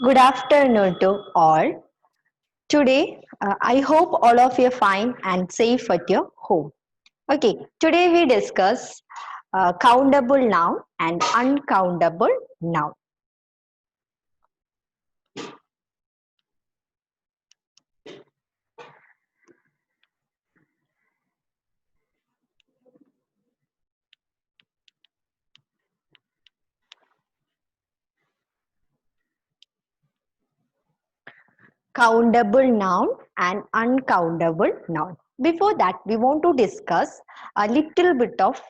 Good afternoon to all. Today, I hope all of you are fine and safe at your home. Okay, today we discuss countable noun and uncountable noun. Countable noun and uncountable noun. Before that, we want to discuss a little bit of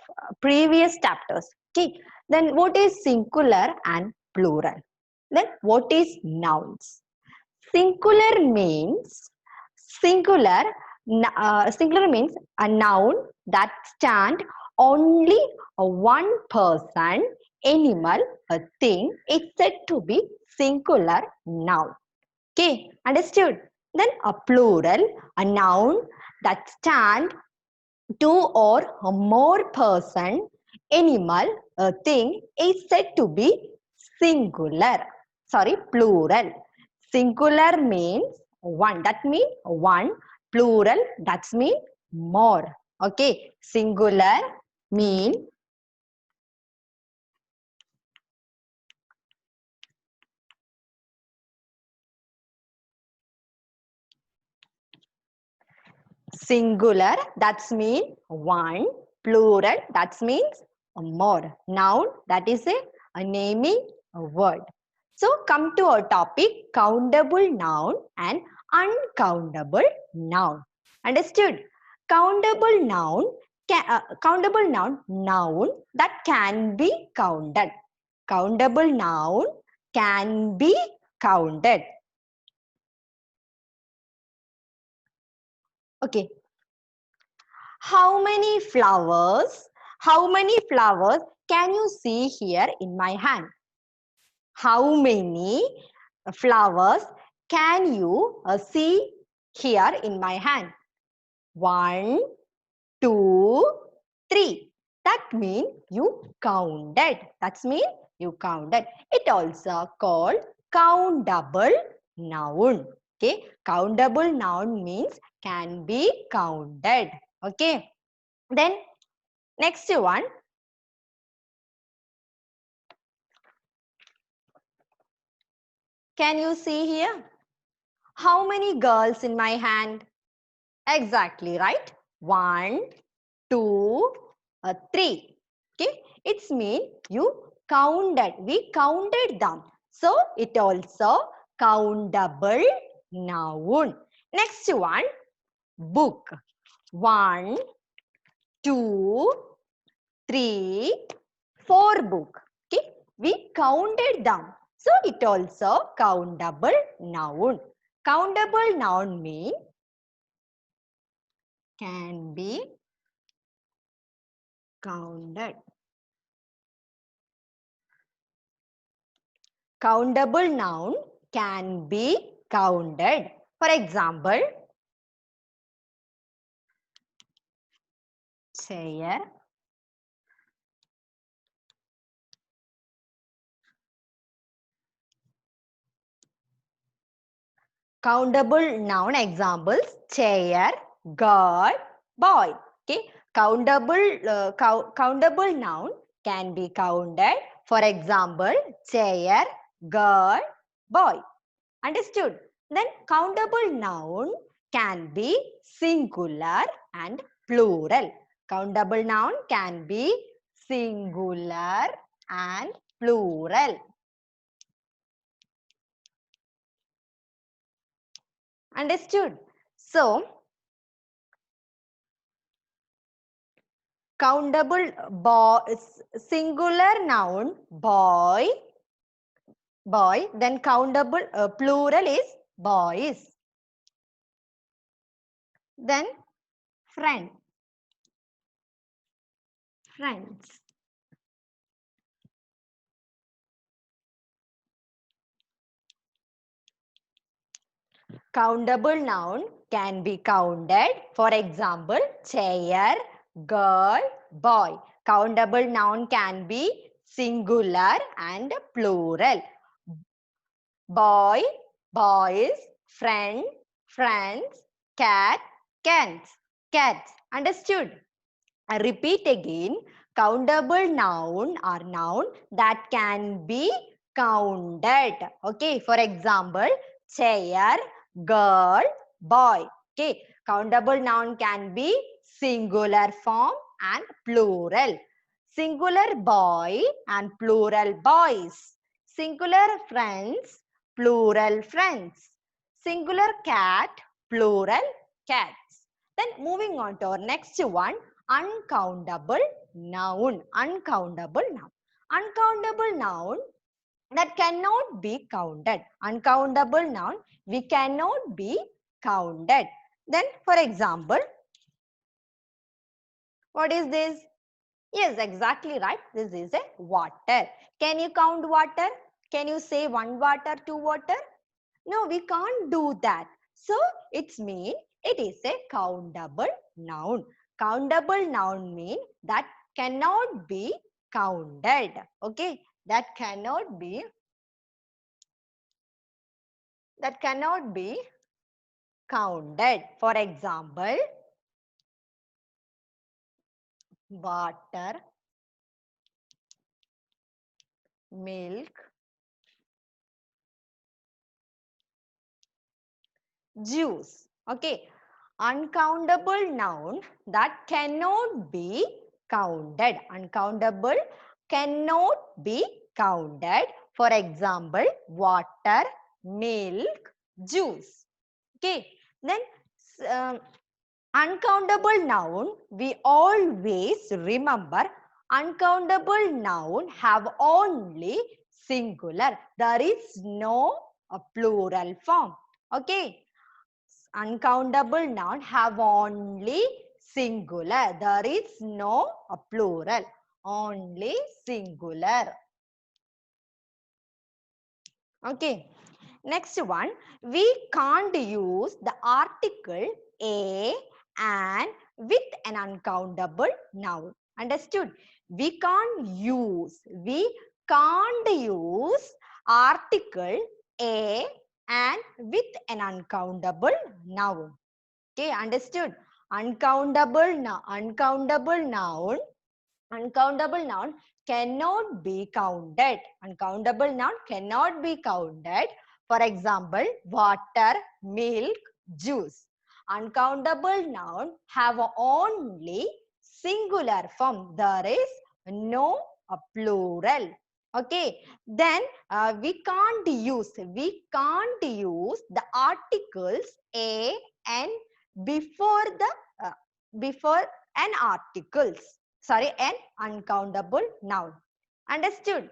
previous chapters. Okay, then what is singular and plural? Then what is nouns? Singular means singular. Singular means a noun that stand only one person, animal, a thing. It's said to be singular noun. Okay, understood? Then a plural, a noun that stand two or more person, animal, a thing is said to be singular. Sorry, plural. Singular means one. That means one. Plural, that's mean more. Okay, singular mean singular, that's mean one. Plural, that means more. Noun, that is a naming word. So come to our topic, countable noun and uncountable noun. Understood? Countable noun, countable noun, noun that can be counted. Countable noun can be counted. Okay, how many flowers? How many flowers can you see here in my hand? How many flowers can you see here in my hand? 1, 2, 3. That means you counted. That's mean you counted. It also called countable noun. Okay, countable noun means can be counted. Okay, then next one. Can you see here? How many girls in my hand? Exactly, right? 1, 2, 3. Okay, it's mean you counted. We counted them. So it also countable noun. Next one, book. 1, 2, 3, 4 book. Okay, we counted them. So it also countable noun. Countable noun mean can be counted. Countable noun can be counted. For example, chair, countable noun examples chair, girl, boy. Okay, countable noun can be counted. For example, chair, girl, boy. Understood? Then countable noun can be singular and plural. Countable noun can be singular and plural. Understood? So, countable boy, singular noun boy, boy. Then countable plural is boys. Then friend, friends. Countable noun can be counted. For example, chair, girl, boy. Countable noun can be singular and plural. boy, boys, friend, friends, cat, cats, cats. Understood? I repeat again, countable noun are noun that can be counted. Okay, for example, chair, girl, boy. Okay, countable noun can be singular form and plural. Singular boy and plural boys. Singular friends, plural friends. Singular cat, plural cats. Then moving on to our next one, uncountable noun. Uncountable noun. Uncountable noun that cannot be counted. Uncountable noun, we cannot be counted. Then, for example, what is this? Yes, exactly right. This is a water. Can you count water? Can you say one water, two water? No, we can't do that. So it's mean it is a countable noun. Countable noun mean that cannot be counted. Okay, that cannot be counted. For example, water, milk, juice. Okay, uncountable noun that cannot be counted. Uncountable cannot be counted. For example, water, milk, juice. Okay, then um, uncountable noun, we always remember uncountable noun have only singular. There is no plural form. Okay, uncountable noun have only singular. There is no plural, only singular. Okay, next one, we can't use the article a and with an uncountable noun. Understood? We can't use article a and with an uncountable noun. Okay, understood? Uncountable noun cannot be counted. Uncountable noun cannot be counted. For example, water, milk, juice. Uncountable noun have only singular form. There is no plural. Okay, then we can't use the articles a and before the before an articles, sorry, an uncountable noun. Understood?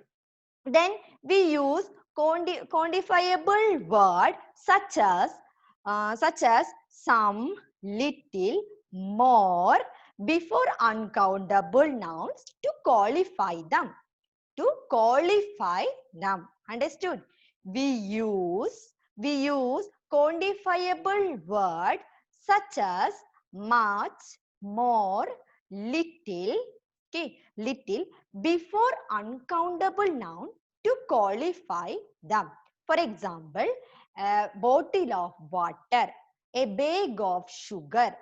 Then we use quantifiable word such as some, little, more before uncountable nouns to qualify them. Understood? We use quantifiable word such as much, more, little, okay, little before uncountable noun to qualify them. For example, a bottle of water, a bag of sugar,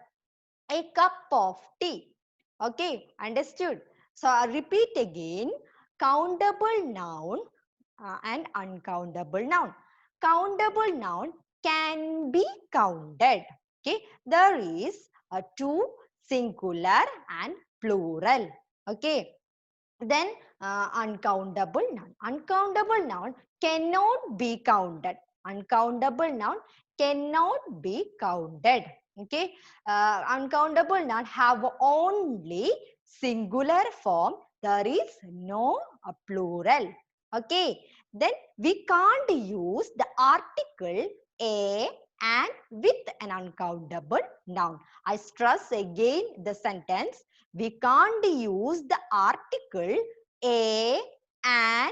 a cup of tea. Okay, understood? So I repeat again, countable noun and uncountable noun. Countable noun can be counted. Okay, there is a two singular and plural. Okay, then uncountable noun. Uncountable noun cannot be counted. Uncountable noun cannot be counted. Okay, uncountable noun have only singular form. There is no plural. Okay, then we can't use the article a and with an uncountable noun. I stress again the sentence. We can't use the article a and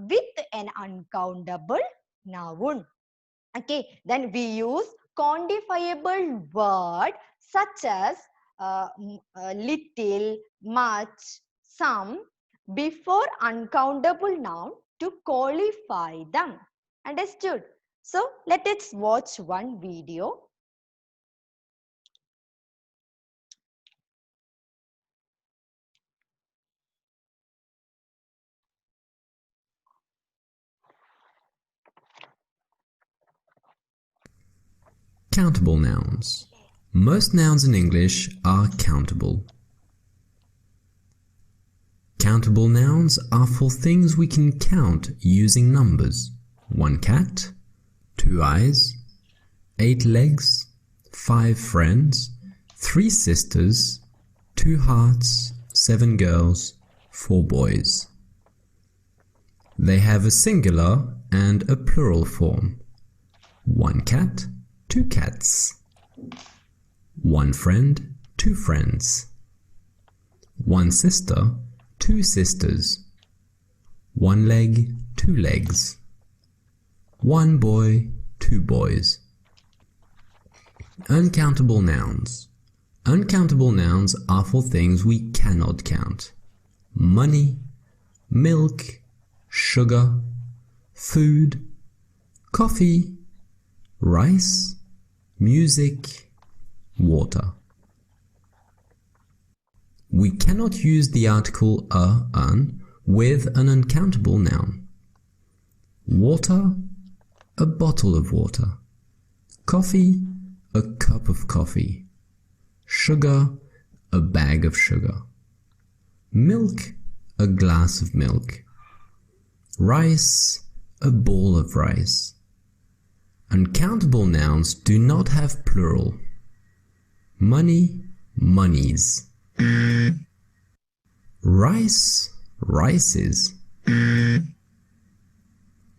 with an uncountable noun. Okay, then we use quantifiable word such as little, much, some before uncountable noun to qualify them. Understood? So let us watch one video. Countable nouns. Most nouns in English are countable. Countable nouns are for things we can count using numbers. 1 cat, 2 eyes, 8 legs, 5 friends, 3 sisters, 2 hearts, 7 girls, 4 boys. They have a singular and a plural form. 1 cat, 2 cats. 1 friend, 2 friends. 1 sister, 2 sisters. 1 leg, 2 legs. 1 boy, 2 boys. Uncountable nouns. Uncountable nouns are for things we cannot count. Money, milk, sugar, food, coffee, rice, music, water. We cannot use the article un with an uncountable noun. Water, a bottle of water. Coffee, a cup of coffee. Sugar, a bag of sugar. Milk, a glass of milk. Rice, a bowl of rice. Uncountable nouns do not have plural. Money, monies. Rice, rices.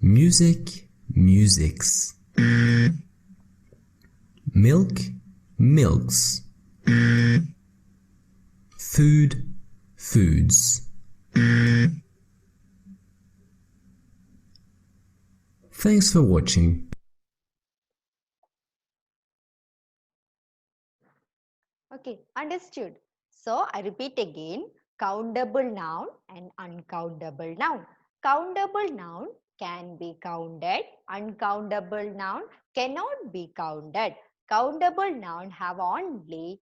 Music, musics. Milk, milks. Food, foods. Thanks for watching. Okay, understood. So I repeat again, countable noun and uncountable noun. Countable noun can be counted, uncountable noun cannot be counted. Countable noun have only,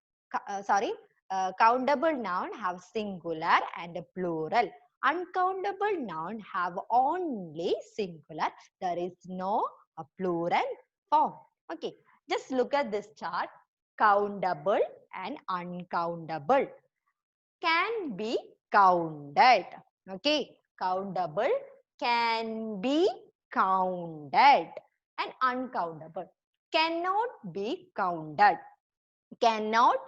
countable noun have singular and plural. Uncountable noun have only singular. There is no plural form. Okay, just look at this chart. Countable and uncountable can be counted. Okay, countable can be counted and uncountable cannot be counted. Cannot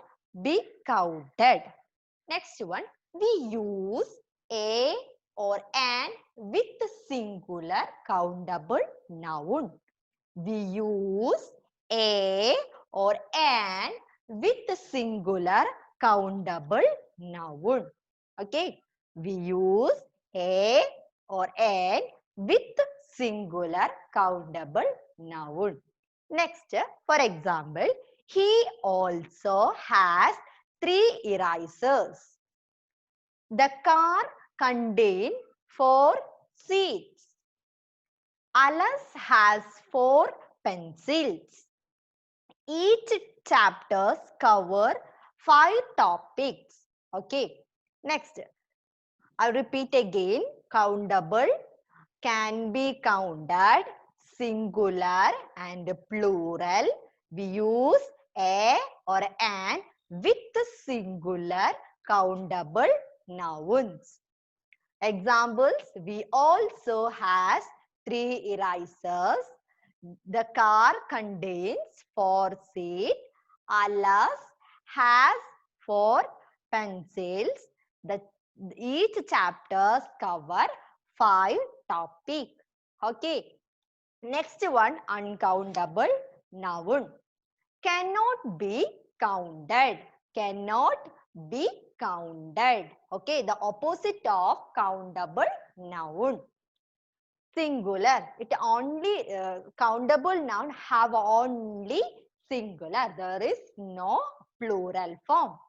be counted. Next one, we use a or an with singular countable noun. We use a or an with singular countable noun. Okay, we use a or an with singular countable noun. Next, for example, he also has 3 erasers. The car contains 4 seats. Alice has 4 pencils. Each chapters cover 5 topics. Okay. Next, I repeat again. Countable can be counted, singular and plural. We use a or an with singular countable nouns. Examples, we also has 3 erasers. The car contains 4 seats. Alice has 4 pencils. Each chapters cover 5 topics. Okay. Next one, uncountable noun. Cannot be counted. Cannot be counted. Okay, the opposite of countable noun. Singular. It only countable noun have only singular. There is no plural form.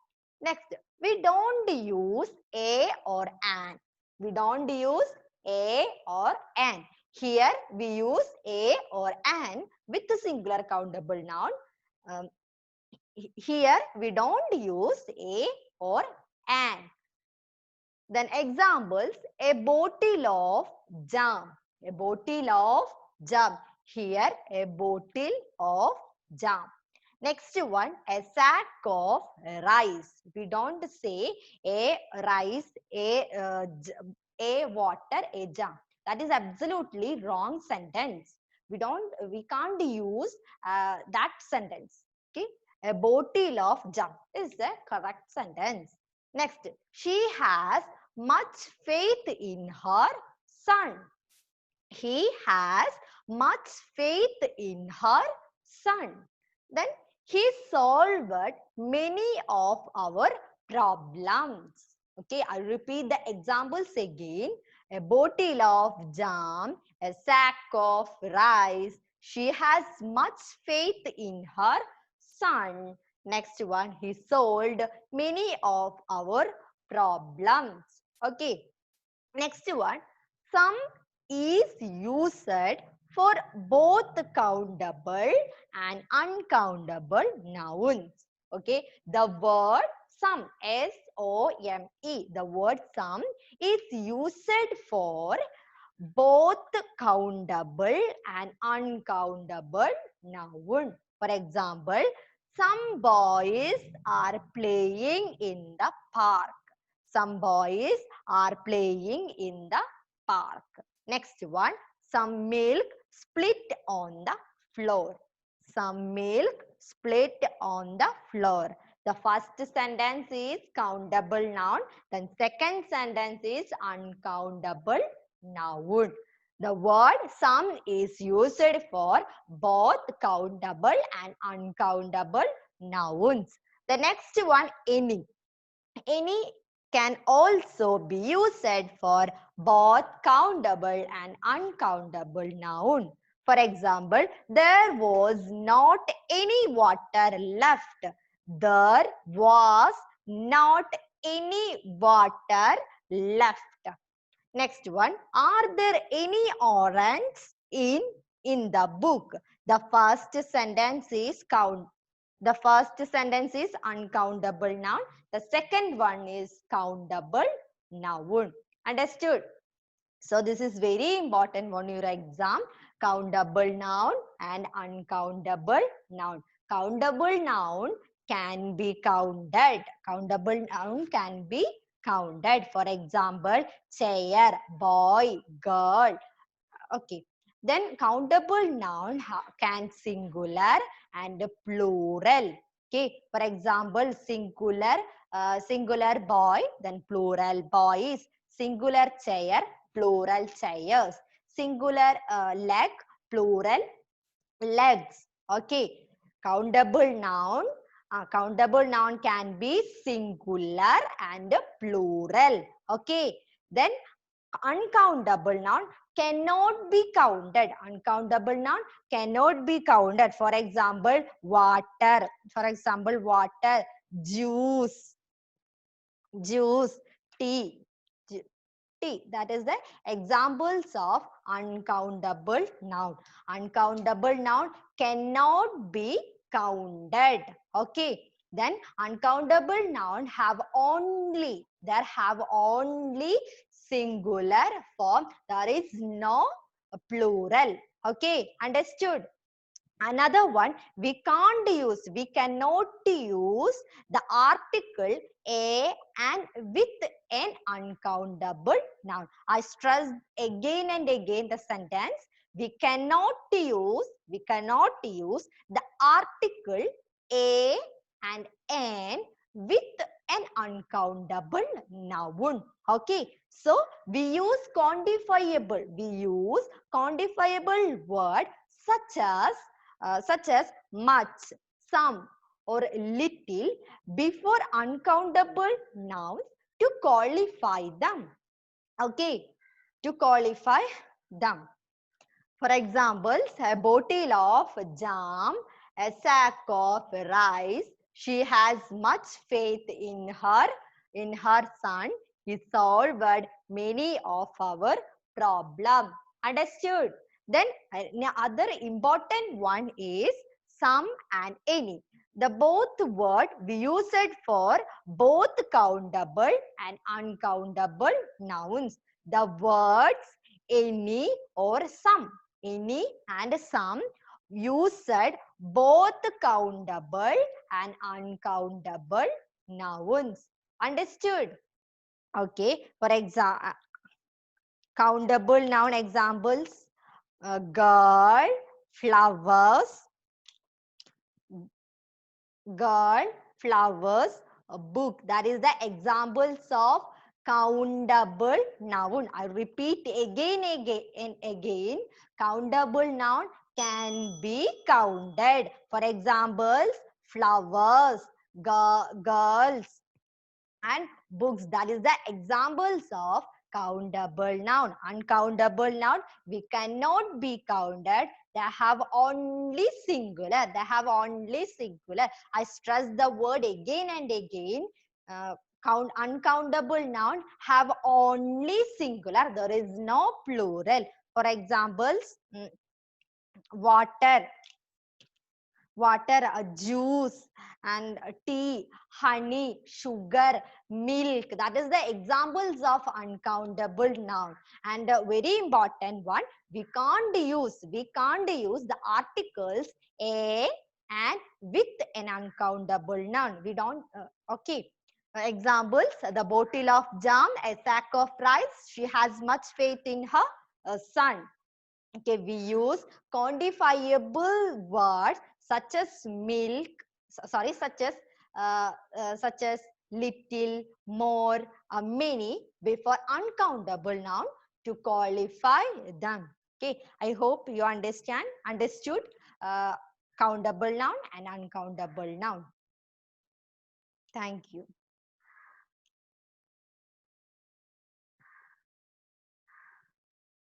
Next, we don't use a or an. We don't use a or an. Here we use a or an with the singular countable noun. Um, Here we don't use a or an. Then examples, a bottle of jam. A bottle of jam. Here a bottle of jam. Next one, a sack of rice. We don't say a rice, a water, a jam. That is absolutely wrong sentence. We can't use that sentence. Okay, a bottle of jam is the correct sentence. Next, she has much faith in her son. He has much faith in her son. Then he solved many of our problems. Okay, I repeat the examples again. A bottle of jam, a sack of rice. She has much faith in her son. Next one, he solved many of our problems. Okay, next one, some is used for both countable and uncountable nouns. Okay, the word some, S-O-M-E, the word some is used for both countable and uncountable noun. For example, some boys are playing in the park. Some boys are playing in the park. Next one, some milk split on the floor. Some milk split on the floor. The first sentence is countable noun. Then second sentence is uncountable noun. The word some is used for both countable and uncountable nouns. The next one, any. Any can also be used for both countable and uncountable noun. For example, there was not any water left. There was not any water left. Next one, are there any oranges in the book? The first sentence is count. The first sentence is uncountable noun. The second one is countable noun. Understood? So this is very important on your exam. Countable noun and uncountable noun. Countable noun can be counted. Countable noun can be counted. For example, chair, boy, girl. Okay. Then countable noun can singular and plural. Okay. For example, singular boy, then plural boys. Singular chair, plural chairs. Singular leg, plural legs. Okay. Countable noun can be singular and plural. Okay. Then uncountable noun cannot be counted. Uncountable noun cannot be counted. For example, water. For example, water, juice, tea. Tea. That is the examples of uncountable noun. Uncountable noun cannot be counted. Okay. Then uncountable noun have only singular form. There is no plural. Okay. Understood? Another one, we cannot use the article a and with an uncountable noun. I stress again and again the sentence. We cannot use the article a and an with an uncountable noun. Okay. So we use quantifiable. Word such as much, some, or little before uncountable nouns to qualify them. Okay, to qualify them. For example, a bottle of jam, a sack of rice. She has much faith in her son. He solved many of our problems. Understood? Then other important one is some and any. The both word we use it for both countable and uncountable nouns. The words any or some, any and some used both countable and uncountable nouns. Understood? Okay. For example, countable noun examples: girl, flowers, girl, flowers, a book. That is the examples of countable noun. I repeat again and again. Countable noun can be counted. For examples, flowers, girls, and books. That is the examples of countable noun. Uncountable noun, we cannot be counted. They have only singular. They have only singular. I stress the word again and again. Uncountable noun have only singular. There is no plural. For examples, water, juice, and tea, honey, sugar, milk. That is the examples of uncountable noun. And a very important one, we can't use the articles a and with an uncountable noun. We don't, okay. Examples: the bottle of jam, a sack of rice. She has much faith in her son. Okay, we use quantifiable words such as milk, such as little, more, many before uncountable noun to qualify them. Okay, I hope you understood countable noun and uncountable noun. Thank you.